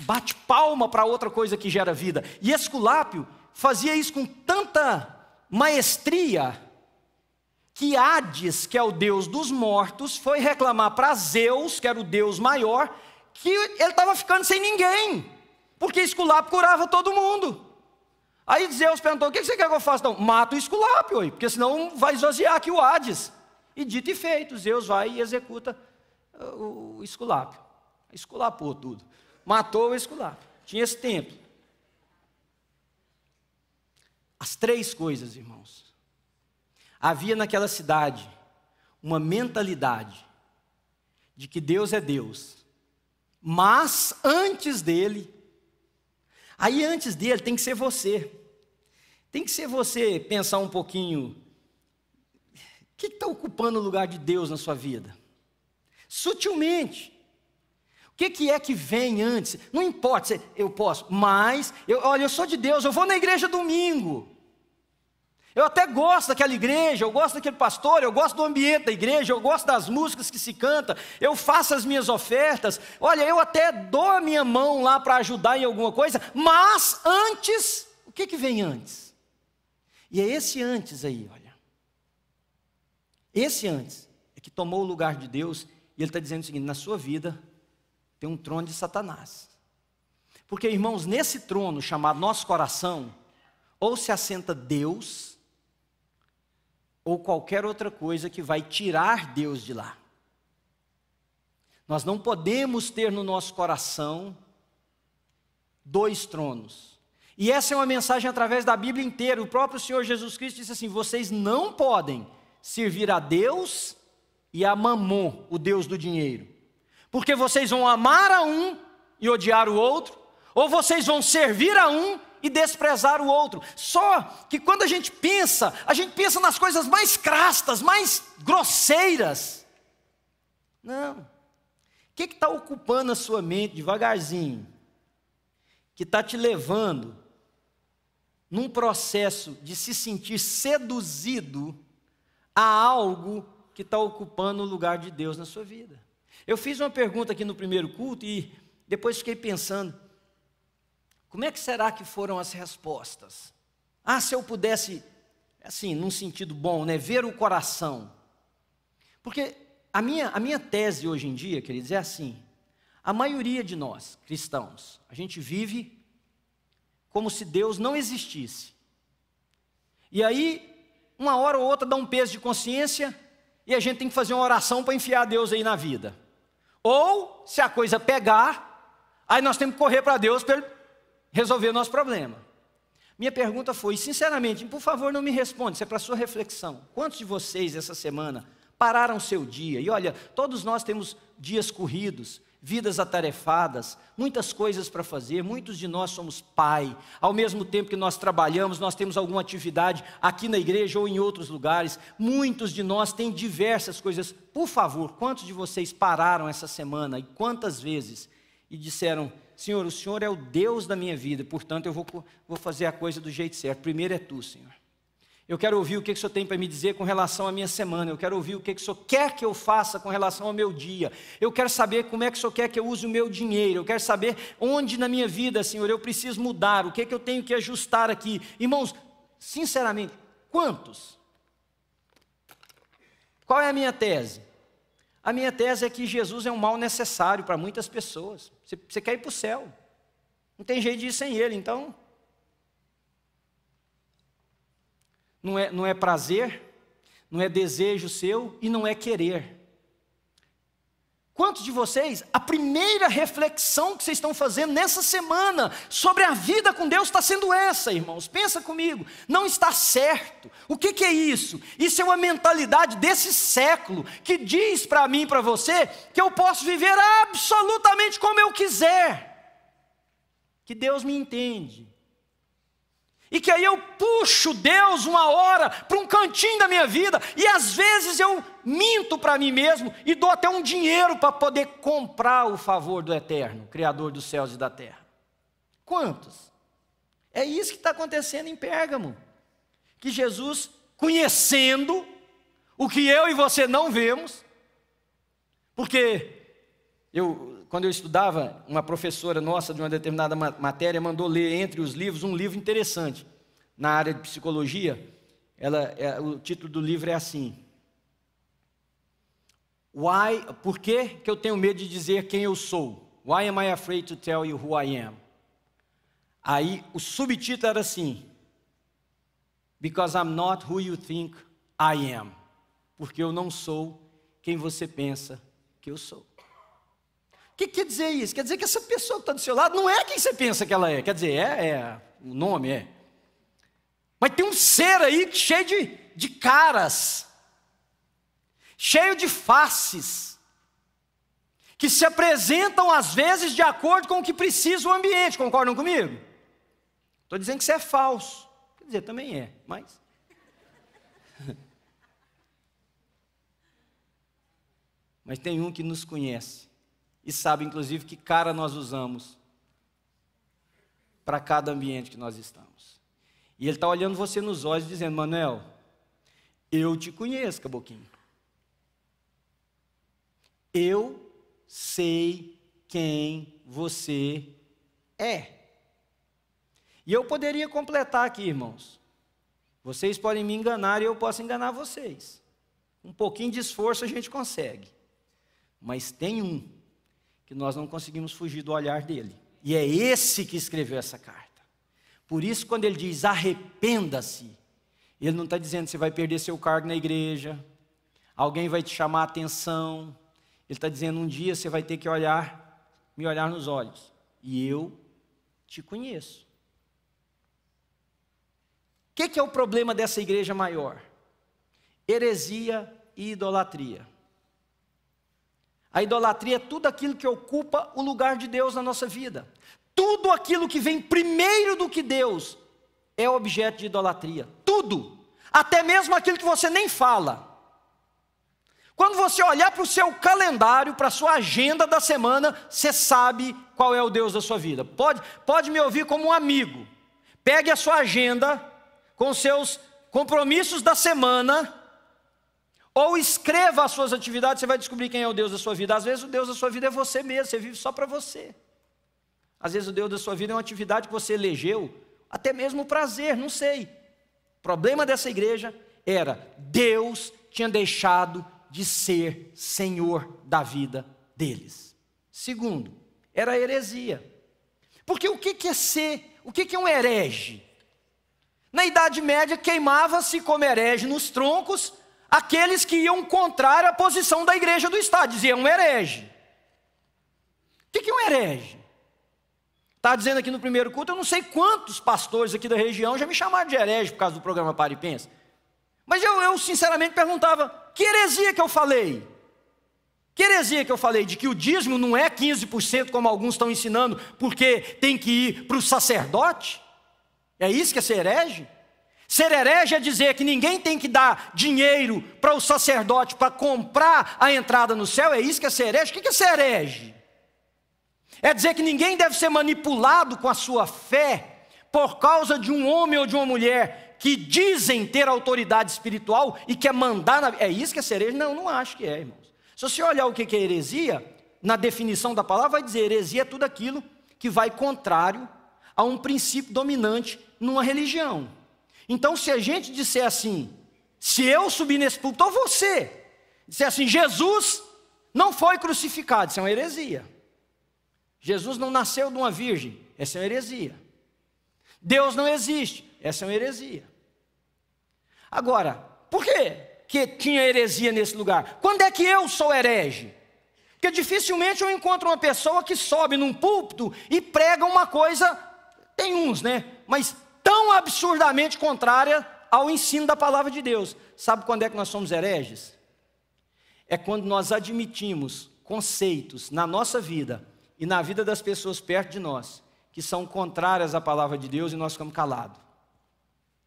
bate palma para outra coisa que gera vida? E Esculápio fazia isso com tanta maestria que Hades, que é o deus dos mortos, foi reclamar para Zeus, que era o deus maior, que ele estava ficando sem ninguém, porque Esculápio curava todo mundo. Aí Zeus perguntou: o que você quer que eu faça? Então, mata o Esculápio, porque senão vai esvaziar aqui o Hades. E dito e feito, Zeus vai e executa o Esculápio. Esculapou tudo. Matou o Esculápio. Tinha esse templo. As 3 coisas, irmãos. Havia naquela cidade uma mentalidade de que Deus é Deus, mas antes dele, aí antes dele tem que ser você. Tem que ser você pensar um pouquinho, o que está ocupando o lugar de Deus na sua vida? Sutilmente. O que é que vem antes? Não importa, eu posso, mas, olha, eu sou de Deus, eu vou na igreja domingo. Eu até gosto daquela igreja, eu gosto daquele pastor, eu gosto do ambiente da igreja, eu gosto das músicas que se canta, eu faço as minhas ofertas, olha, eu até dou a minha mão lá para ajudar em alguma coisa, mas antes, o que vem antes? E é esse antes aí, olha. Esse antes é que tomou o lugar de Deus, e ele está dizendo o seguinte: na sua vida tem um trono de Satanás. Porque, irmãos, nesse trono chamado nosso coração, ou se assenta Deus, ou qualquer outra coisa que vai tirar Deus de lá. Nós não podemos ter no nosso coração dois tronos. E essa é uma mensagem através da Bíblia inteira. O próprio Senhor Jesus Cristo disse assim: vocês não podem servir a Deus e a Mamon, o Deus do dinheiro. Porque vocês vão amar a um e odiar o outro, ou vocês vão servir a um e desprezar o outro. Só que quando a gente pensa nas coisas mais crastas, mais grosseiras. Não. O que está ocupando a sua mente devagarzinho? Que está te levando num processo de se sentir seduzido a algo que está ocupando o lugar de Deus na sua vida. Eu fiz uma pergunta aqui no primeiro culto e depois fiquei pensando, como é que será que foram as respostas? Ah, se eu pudesse, assim, num sentido bom, né, ver o coração. Porque a minha tese hoje em dia, queridos, é assim: a maioria de nós, cristãos, a gente vive como se Deus não existisse. E aí, uma hora ou outra dá um peso de consciência e a gente tem que fazer uma oração para enfiar Deus aí na vida. Ou, se a coisa pegar, aí nós temos que correr para Deus para Ele resolver o nosso problema. Minha pergunta foi, sinceramente, por favor não me responda, isso é para a sua reflexão. Quantos de vocês essa semana pararam seu dia? E olha, todos nós temos dias corridos, vidas atarefadas, muitas coisas para fazer, muitos de nós somos pai, ao mesmo tempo que nós trabalhamos, nós temos alguma atividade aqui na igreja ou em outros lugares, muitos de nós têm diversas coisas. Por favor, quantos de vocês pararam essa semana e quantas vezes e disseram: Senhor, o Senhor é o Deus da minha vida, portanto eu vou fazer a coisa do jeito certo, primeiro é Tu, Senhor. Eu quero ouvir o que o Senhor tem para me dizer com relação à minha semana. Eu quero ouvir o que o Senhor quer que eu faça com relação ao meu dia. Eu quero saber como é que o Senhor quer que eu use o meu dinheiro. Eu quero saber onde na minha vida, Senhor, eu preciso mudar. O que eu tenho que ajustar aqui. Irmãos, sinceramente, quantos? Qual é a minha tese? A minha tese é que Jesus é um mal necessário para muitas pessoas. Você quer ir para o céu. Não tem jeito de ir sem Ele, então... Não é prazer, não é desejo seu e não é querer. Quantos de vocês, a primeira reflexão que vocês estão fazendo nessa semana sobre a vida com Deus está sendo essa, irmãos? Pensa comigo, não está certo. O que é isso? Isso é uma mentalidade desse século que diz para mim e para você que eu posso viver absolutamente como eu quiser, que Deus me entende. E que aí eu puxo Deus uma hora para um cantinho da minha vida, e às vezes eu minto para mim mesmo e dou até um dinheiro para poder comprar o favor do Eterno, Criador dos céus e da terra. Quantos? É isso que está acontecendo em Pérgamo. Que Jesus, conhecendo o que eu e você não vemos, porque quando eu estudava, uma professora nossa de uma determinada matéria mandou ler entre os livros um livro interessante. Na área de psicologia, o título do livro é assim: por que eu tenho medo de dizer quem eu sou? Why am I afraid to tell you who I am? Aí o subtítulo era assim: Because I'm not who you think I am. Porque eu não sou quem você pensa que eu sou. O que quer dizer isso? Quer dizer que essa pessoa que está do seu lado não é quem você pensa que ela é. Quer dizer, o nome é. Mas tem um ser aí cheio de caras, cheio de faces. que se apresentam às vezes de acordo com o que precisa o ambiente, concordam comigo? Estou dizendo que isso é falso, quer dizer, também é, mas... Mas tem um que nos conhece e sabe inclusive que cara nós usamos para cada ambiente que nós estamos. E ele está olhando você nos olhos dizendo: Manuel, eu te conheço, Caboquinho. Eu sei quem você é. E eu poderia completar aqui, irmãos. Vocês podem me enganar e eu posso enganar vocês. Um pouquinho de esforço a gente consegue. Mas tem um que nós não conseguimos fugir do olhar dele. E é esse que escreveu essa carta. Por isso, quando ele diz arrependa-se, ele não está dizendo que você vai perder seu cargo na igreja, alguém vai te chamar a atenção. Ele está dizendo: um dia você vai ter que me olhar nos olhos, e eu te conheço. O que é o problema dessa igreja maior? Heresia e idolatria. A idolatria é tudo aquilo que ocupa o lugar de Deus na nossa vida. Tudo aquilo que vem primeiro do que Deus é objeto de idolatria. Tudo. Até mesmo aquilo que você nem fala. Quando você olhar para o seu calendário, para a sua agenda da semana, você sabe qual é o Deus da sua vida. Pode me ouvir como um amigo. Pegue a sua agenda com seus compromissos da semana, ou escreva as suas atividades, você vai descobrir quem é o Deus da sua vida. Às vezes o Deus da sua vida é você mesmo, você vive só para você. Às vezes o Deus da sua vida é uma atividade que você elegeu, até mesmo prazer, não sei. O problema dessa igreja era: Deus tinha deixado de ser Senhor da vida deles. Segundo, era heresia. Porque o que é um herege? Na Idade Média queimava-se como herege nos troncos aqueles que iam contrário à posição da igreja do Estado, diziam um herege. O que é um herege? Está dizendo aqui no primeiro culto, eu não sei quantos pastores aqui da região já me chamaram de herege por causa do programa Pare e Pensa. Mas eu sinceramente perguntava: que heresia que eu falei? Que heresia que eu falei? De que o dízimo não é 15%, como alguns estão ensinando, porque tem que ir para o sacerdote? É isso que é ser herege? Ser herege é dizer que ninguém tem que dar dinheiro para o sacerdote para comprar a entrada no céu? É isso que é ser herege? O que é ser herege? É dizer que ninguém deve ser manipulado com a sua fé por causa de um homem ou de uma mulher que dizem ter autoridade espiritual e quer mandar na... É isso que é ser herege? Não acho que é, irmãos. Se você olhar o que é heresia, na definição da palavra vai dizer: heresia é tudo aquilo que vai contrário a um princípio dominante numa religião. Então, se a gente disser assim, se eu subir nesse púlpito, ou você, disser assim: Jesus não foi crucificado, isso é uma heresia. Jesus não nasceu de uma virgem, essa é uma heresia. Deus não existe, essa é uma heresia. Agora, por que tinha heresia nesse lugar? Quando é que eu sou herege? Porque dificilmente eu encontro uma pessoa que sobe num púlpito e prega uma coisa, tem uns, né? Mas tão absurdamente contrária ao ensino da palavra de Deus. Sabe quando é que nós somos hereges? É quando nós admitimos conceitos na nossa vida e na vida das pessoas perto de nós que são contrárias à palavra de Deus e nós ficamos calados.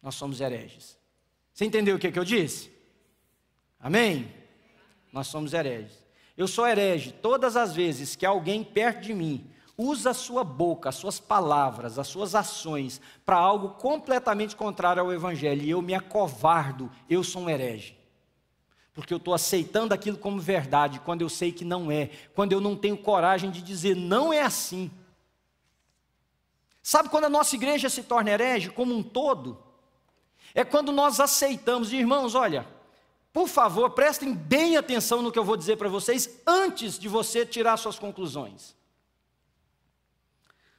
Nós somos hereges. Você entendeu o que eu disse? Amém? Nós somos hereges. Eu sou herege todas as vezes que alguém perto de mim usa a sua boca, as suas palavras, as suas ações para algo completamente contrário ao Evangelho, e eu me acovardo, eu sou um herege. Porque eu estou aceitando aquilo como verdade, quando eu sei que não é, quando eu não tenho coragem de dizer, não é assim. Sabe quando a nossa igreja se torna herege como um todo? É quando nós aceitamos. Irmãos, olha, por favor, prestem bem atenção no que eu vou dizer para vocês, antes de você tirar suas conclusões.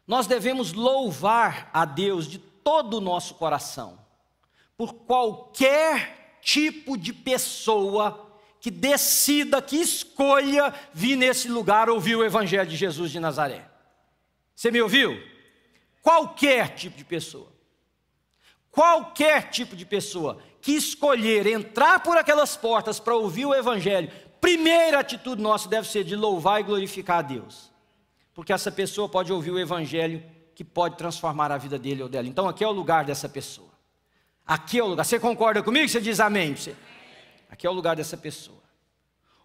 Nós devemos louvar a Deus de todo o nosso coração, por qualquer tipo de pessoa que decida, que escolha vir nesse lugar ouvir o Evangelho de Jesus de Nazaré. Você me ouviu? Qualquer tipo de pessoa. Qualquer tipo de pessoa que escolher entrar por aquelas portas para ouvir o Evangelho, primeira atitude nossa deve ser de louvar e glorificar a Deus. Porque essa pessoa pode ouvir o evangelho que pode transformar a vida dele ou dela. Então aqui é o lugar dessa pessoa. Aqui é o lugar. Você concorda comigo? Você diz amém? Aqui é o lugar dessa pessoa.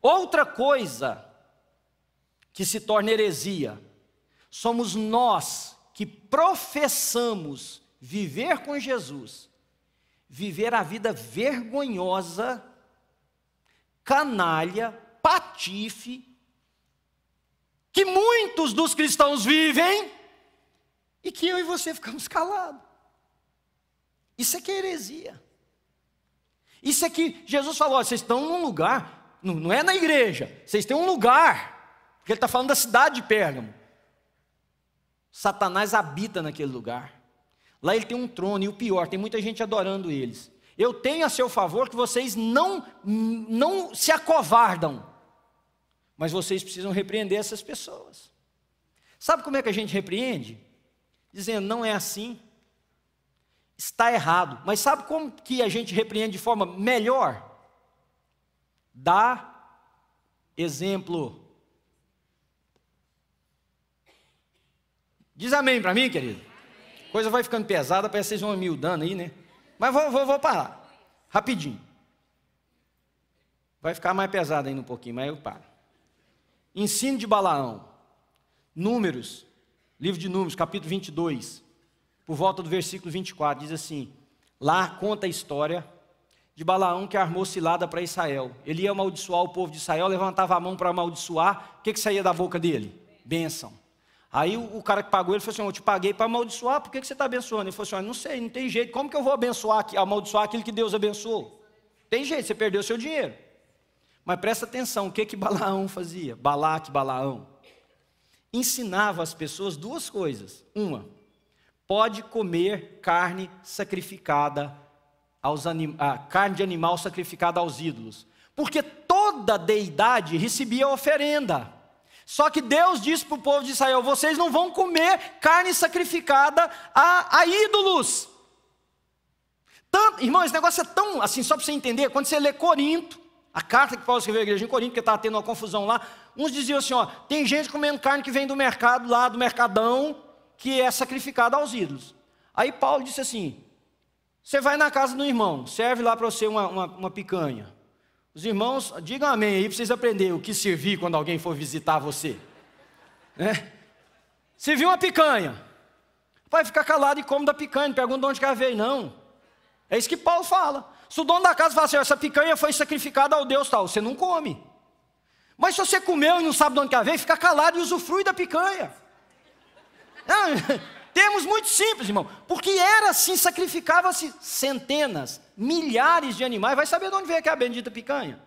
Outra coisa que se torna heresia, somos nós que professamos viver com Jesus, viver a vida vergonhosa, canalha, patife, que muitos dos cristãos vivem, e que eu e você ficamos calados. Isso é que é heresia. Isso é que Jesus falou, vocês estão num lugar, não é na igreja, vocês têm um lugar, porque ele está falando da cidade de Pérgamo. Satanás habita naquele lugar. Lá ele tem um trono, e o pior, tem muita gente adorando eles. Eu tenho a seu favor que vocês não se acovardam, mas vocês precisam repreender essas pessoas. Sabe como é que a gente repreende? Dizendo, não é assim, está errado. Mas sabe como que a gente repreende de forma melhor? Dá exemplo. Diz amém para mim, querido. A coisa vai ficando pesada, parece que vocês vão me humildando aí, né? Mas vou parar, rapidinho. Vai ficar mais pesado ainda um pouquinho, mas eu paro. Ensino de Balaão. Números, livro de Números, capítulo 22, por volta do versículo 24, diz assim, lá conta a história de Balaão que armou cilada para Israel. Ele ia amaldiçoar o povo de Israel, levantava a mão para amaldiçoar, o que saía da boca dele? Bênção. Aí o cara que pagou, ele falou assim, eu te paguei para amaldiçoar, por que você está abençoando? Ele falou assim, não sei, não tem jeito, como que eu vou amaldiçoar aquilo que Deus abençoou? Tem jeito, você perdeu o seu dinheiro. Mas presta atenção, o que Balaão fazia? Balaão. Ensinava as pessoas duas coisas. Uma, pode comer carne sacrificada, carne de animal sacrificada aos ídolos. Porque toda deidade recebia oferenda. Só que Deus disse para o povo de Israel, vocês não vão comer carne sacrificada a ídolos. Irmão, esse negócio é tão, assim, só para você entender, quando você lê Corinto, a carta que Paulo escreveu à igreja em Corinto, porque estava tendo uma confusão lá, uns diziam assim, tem gente comendo carne que vem do mercado lá, do mercadão, que é sacrificada aos ídolos. Aí Paulo disse assim, você vai na casa do irmão, serve lá para você uma picanha. Os irmãos, digam amém aí para vocês aprenderem o que servir quando alguém for visitar você. Né? Serviu uma picanha. Vai ficar calado e come da picanha, não pergunta de onde que ela veio, não. É isso que Paulo fala. Se o dono da casa fala assim, essa picanha foi sacrificada ao Deus tal, você não come. Mas se você comeu e não sabe de onde que ela veio, fica calado e usufrui da picanha. Termos muito simples, irmão. Porque era assim, sacrificava-se centenas, milhares de animais. Vai saber de onde veio aquela bendita picanha.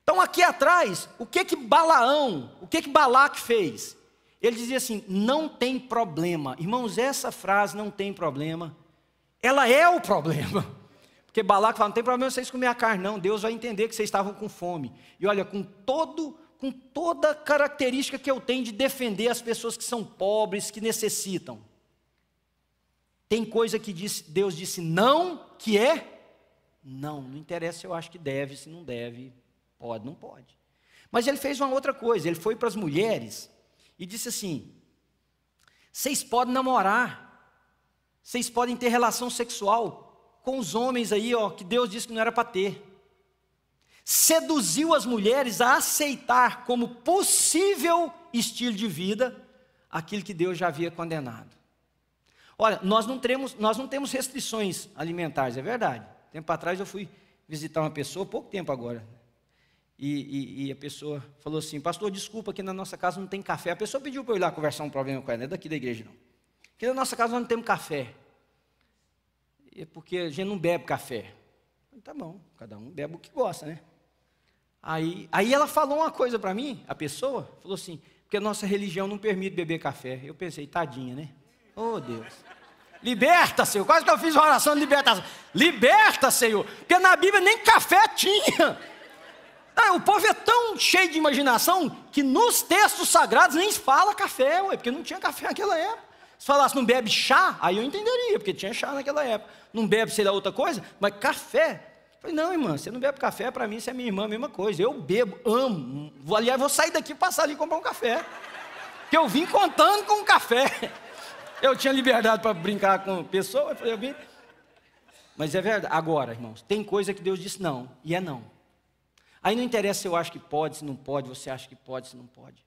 Então aqui atrás, o que Balaque fez? Ele dizia assim, não tem problema. Irmãos, essa frase, não tem problema, ela é o problema. Porque Balaque fala, não tem problema vocês comerem a carne, não. Deus vai entender que vocês estavam com fome. E olha, com toda a característica que eu tenho de defender as pessoas que são pobres, que necessitam. Tem coisa que Deus disse não, que é não. Não interessa se eu acho que deve, se não deve, pode, não pode. Mas ele fez uma outra coisa, ele foi para as mulheres e disse assim, vocês podem namorar, vocês podem ter relação sexual com os homens aí, que Deus disse que não era para ter. Seduziu as mulheres a aceitar como possível estilo de vida aquilo que Deus já havia condenado. Olha, nós não temos restrições alimentares, é verdade. Tempo atrás eu fui visitar uma pessoa, pouco tempo agora, e a pessoa falou assim, pastor, desculpa, aqui na nossa casa não tem café. A pessoa pediu para eu ir lá conversar um problema com ela, não é daqui da igreja não. Aqui na nossa casa nós não temos café. É porque a gente não bebe café. Tá bom, cada um bebe o que gosta, né? Aí ela falou uma coisa para mim, a pessoa, falou assim, porque a nossa religião não permite beber café. Eu pensei, tadinha, né? Oh, Deus. Liberta, Senhor. Quase que eu fiz uma oração de libertação. Liberta, Senhor. Porque na Bíblia nem café tinha. O povo é tão cheio de imaginação que nos textos sagrados nem fala café, porque não tinha café naquela época. Se falasse não bebe chá, aí eu entenderia, porque tinha chá naquela época. Não bebe, sei lá, outra coisa, mas café. Eu falei, não, irmã, você não bebe café, para mim você é minha irmã, a mesma coisa. Eu bebo, amo. Aliás, vou sair daqui e passar ali e comprar um café. Porque eu vim contando com um café. Eu tinha liberdade para brincar com pessoas, eu falei, eu vim. Mas é verdade. Agora, irmãos, tem coisa que Deus disse não, e é não. Aí não interessa se eu acho que pode, se não pode, você acha que pode, se não pode.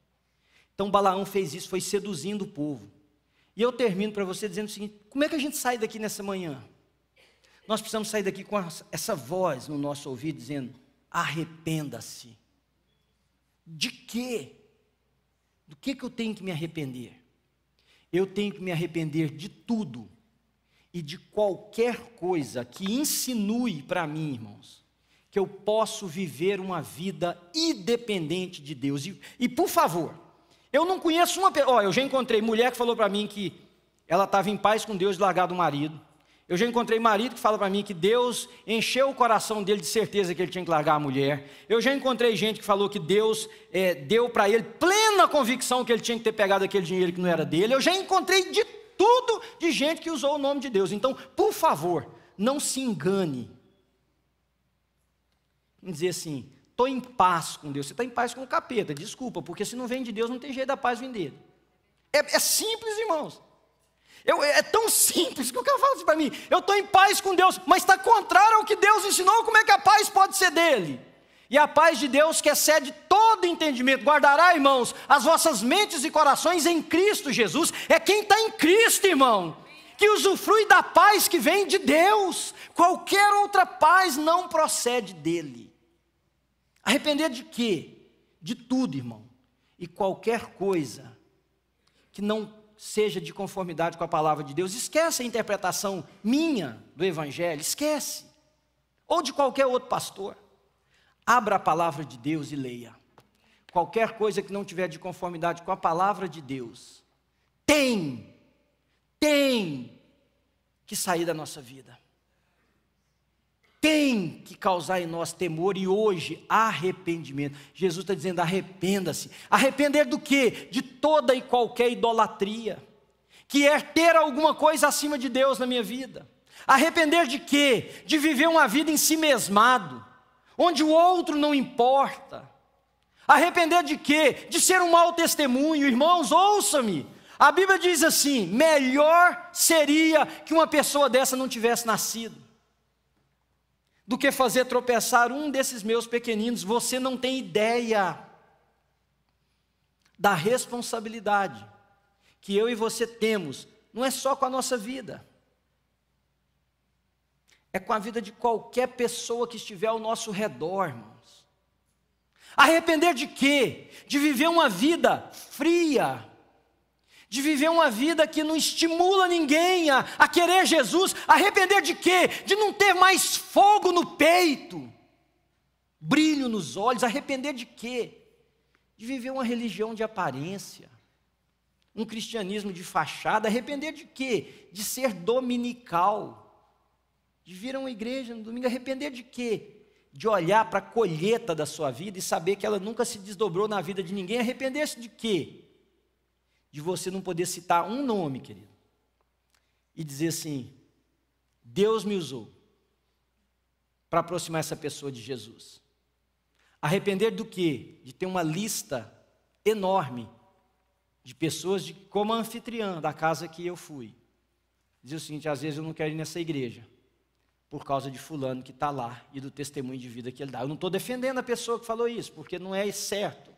Então Balaão fez isso, foi seduzindo o povo. E eu termino para você dizendo o seguinte, como é que a gente sai daqui nessa manhã? Nós precisamos sair daqui com essa voz no nosso ouvido dizendo, arrependa-se. De quê? Do que eu tenho que me arrepender? Eu tenho que me arrepender de tudo e de qualquer coisa que insinue para mim, irmãos, que eu posso viver uma vida independente de Deus. E por favor, eu não conheço uma pessoa, eu já encontrei mulher que falou para mim que ela estava em paz com Deus de largar do marido. Eu já encontrei marido que fala para mim que Deus encheu o coração dele de certeza que ele tinha que largar a mulher. Eu já encontrei gente que falou que Deus deu para ele plena convicção que ele tinha que ter pegado aquele dinheiro que não era dele. Eu já encontrei de tudo de gente que usou o nome de Deus. Então, por favor, não se engane. Em dizer assim, estou em paz com Deus. Você está em paz com o capeta, desculpa, porque se não vem de Deus não tem jeito da paz vir dele. É simples, irmãos. É tão simples que o cara fala assim para mim, eu estou em paz com Deus, mas está contrário ao que Deus ensinou, como é que a paz pode ser dele? E a paz de Deus que excede todo entendimento, guardará, irmãos, as vossas mentes e corações em Cristo Jesus. É quem está em Cristo, irmão, que usufrui da paz que vem de Deus. Qualquer outra paz não procede dele. Arrepender de quê? De tudo, irmão. E qualquer coisa que não seja de conformidade com a palavra de Deus, esquece a interpretação minha do Evangelho, esquece. Ou de qualquer outro pastor. Abra a palavra de Deus e leia. Qualquer coisa que não tiver de conformidade com a palavra de Deus, tem que sair da nossa vida. Tem que causar em nós temor e hoje arrependimento. Jesus está dizendo, arrependa-se. Arrepender do quê? De toda e qualquer idolatria, que é ter alguma coisa acima de Deus na minha vida. Arrepender de quê? De viver uma vida em si mesmado, onde o outro não importa. Arrepender de quê? De ser um mau testemunho. Irmãos, ouça-me. A Bíblia diz assim, melhor seria que uma pessoa dessa não tivesse nascido do que fazer tropeçar um desses meus pequeninos. Você não tem ideia da responsabilidade que eu e você temos, não é só com a nossa vida, é com a vida de qualquer pessoa que estiver ao nosso redor, irmãos. Arrepender de quê? De viver uma vida fria, de viver uma vida que não estimula ninguém a querer Jesus. Arrepender de quê? De não ter mais fogo no peito, brilho nos olhos. Arrepender de quê? De viver uma religião de aparência, um cristianismo de fachada. Arrepender de quê? De ser dominical, de vir a uma igreja no domingo. Arrepender de quê? De olhar para a colheita da sua vida e saber que ela nunca se desdobrou na vida de ninguém. Arrepender-se de quê? De você não poder citar um nome, querido, e dizer assim, Deus me usou para aproximar essa pessoa de Jesus. Arrepender do quê? De ter uma lista enorme de pessoas como anfitriã da casa que eu fui. Dizer o seguinte, às vezes eu não quero ir nessa igreja, por causa de fulano que está lá, e do testemunho de vida que ele dá. Eu não estou defendendo a pessoa que falou isso, porque não é certo.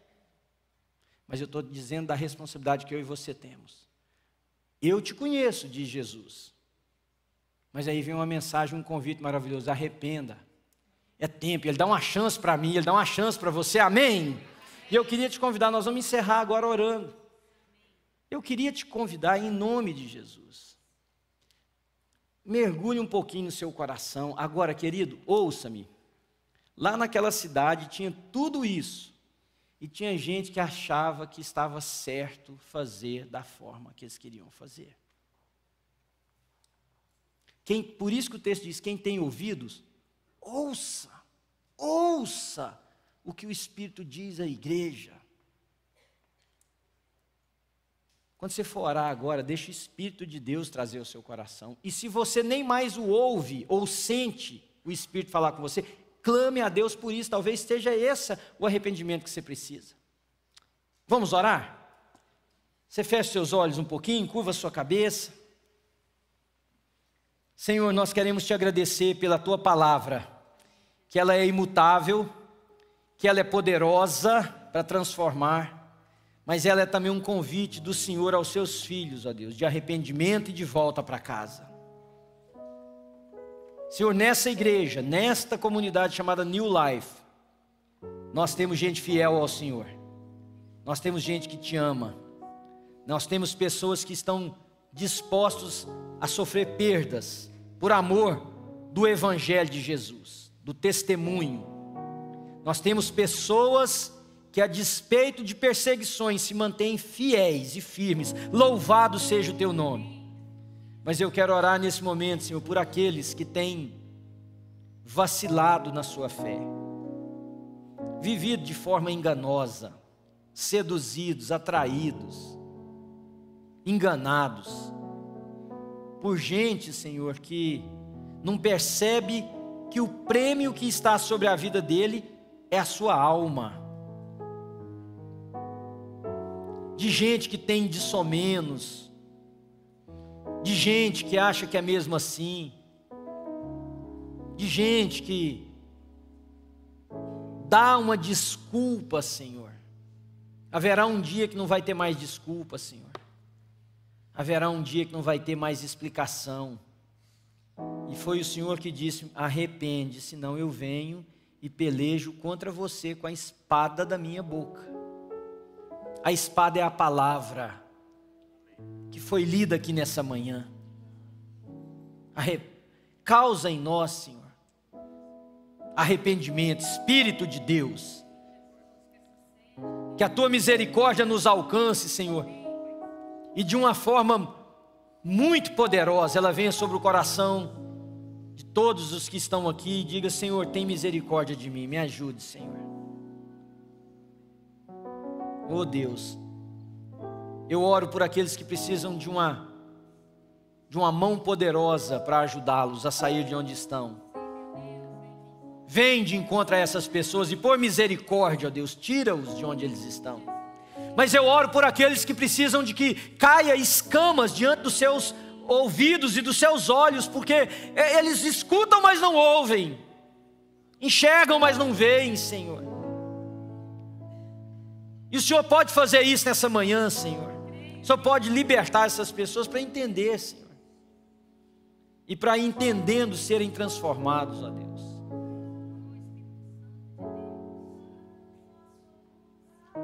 Mas eu estou dizendo da responsabilidade que eu e você temos. Eu te conheço, diz Jesus. Mas aí vem uma mensagem, um convite maravilhoso, arrependa. É tempo, Ele dá uma chance para mim, Ele dá uma chance para você, amém? E eu queria te convidar, nós vamos encerrar agora orando. Eu queria te convidar em nome de Jesus. Mergulhe um pouquinho no seu coração. Agora, querido, ouça-me. Lá naquela cidade tinha tudo isso. E tinha gente que achava que estava certo fazer da forma que eles queriam fazer. Por isso que o texto diz, quem tem ouvidos, ouça o que o Espírito diz à igreja. Quando você for orar agora, deixa o Espírito de Deus trazer o seu coração. E se você nem mais o ouve ou sente, o Espírito falar com você, clame a Deus por isso. Talvez seja esse o arrependimento que você precisa. Vamos orar? Você fecha seus olhos um pouquinho, curva a sua cabeça. Senhor, nós queremos te agradecer pela tua palavra, que ela é imutável, que ela é poderosa para transformar, mas ela é também um convite do Senhor aos seus filhos, ó Deus, de arrependimento e de volta para casa. Senhor, nessa igreja, nesta comunidade chamada New Life, nós temos gente fiel ao Senhor, nós temos gente que te ama, nós temos pessoas que estão dispostos a sofrer perdas por amor do Evangelho de Jesus, do testemunho. Nós temos pessoas que, a despeito de perseguições, se mantêm fiéis e firmes. Louvado seja o teu nome. Mas eu quero orar nesse momento, Senhor, por aqueles que têm vacilado na sua fé, vivido de forma enganosa, seduzidos, atraídos, enganados por gente, Senhor, que não percebe que o prêmio que está sobre a vida dele é a sua alma. De gente que tem de somenos, de gente que acha que é mesmo assim, de gente que dá uma desculpa, Senhor. Haverá um dia que não vai ter mais desculpa, Senhor. Haverá um dia que não vai ter mais explicação. E foi o Senhor que disse: arrepende, senão eu venho e pelejo contra você com a espada da minha boca. A espada é a palavra que foi lida aqui nessa manhã. Causa em nós, Senhor, arrependimento, Espírito de Deus. Que a tua misericórdia nos alcance, Senhor, e de uma forma muito poderosa ela venha sobre o coração de todos os que estão aqui e diga: Senhor, tem misericórdia de mim, me ajude, Senhor. Oh Deus, eu oro por aqueles que precisam de uma mão poderosa para ajudá-los a sair de onde estão. Vem de encontro a essas pessoas e por misericórdia, ó Deus, tira-os de onde eles estão. Mas eu oro por aqueles que precisam de que caia escamas diante dos seus ouvidos e dos seus olhos, porque eles escutam, mas não ouvem, enxergam, mas não veem, Senhor. E o Senhor pode fazer isso nessa manhã, Senhor. O Senhor pode libertar essas pessoas para entender, Senhor, e para, entendendo, serem transformados, ó Deus.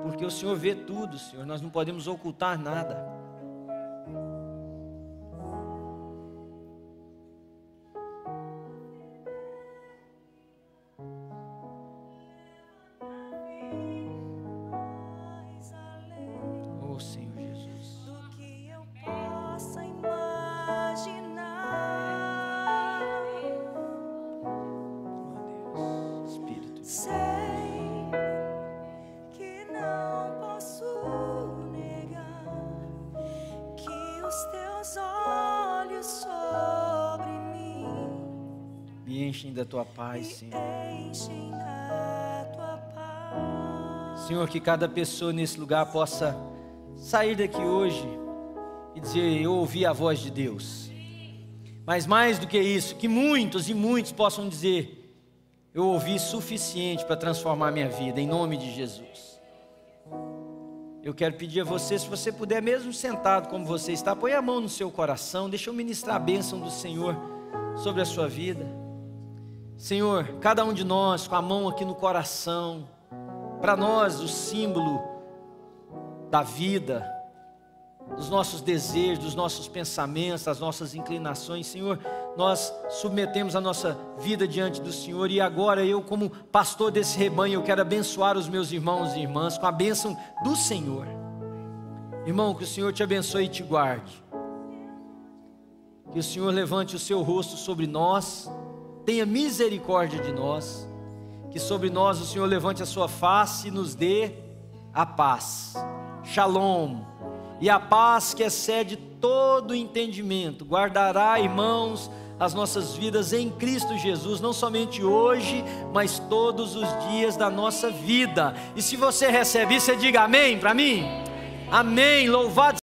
Porque o Senhor vê tudo, Senhor, nós não podemos ocultar nada. Oh Senhor Jesus. Do que eu possa imaginar. Oh Deus, Espírito. Sei que não posso negar que os teus olhos sobre mim Me enchem da tua paz, Senhor. enchem da tua paz. Senhor, que cada pessoa nesse lugar possa sair daqui hoje e dizer: eu ouvi a voz de Deus. Mas mais do que isso, que muitos e muitos possam dizer: eu ouvi suficiente para transformar minha vida, em nome de Jesus. Eu quero pedir a você, se você puder, mesmo sentado como você está, põe a mão no seu coração, deixa eu ministrar a bênção do Senhor sobre a sua vida. Senhor, cada um de nós com a mão aqui no coração, para nós o símbolo da vida, dos nossos desejos, dos nossos pensamentos, das nossas inclinações, Senhor, nós submetemos a nossa vida diante do Senhor. E agora eu, como pastor desse rebanho, eu quero abençoar os meus irmãos e irmãs com a bênção do Senhor. Irmão, que o Senhor te abençoe e te guarde, que o Senhor levante o seu rosto sobre nós, tenha misericórdia de nós, que sobre nós o Senhor levante a sua face e nos dê a paz, Shalom. E a paz que excede todo entendimento guardará, irmãos, as nossas vidas em Cristo Jesus, não somente hoje, mas todos os dias da nossa vida. E se você recebe isso, você diga amém para mim? Amém, louvado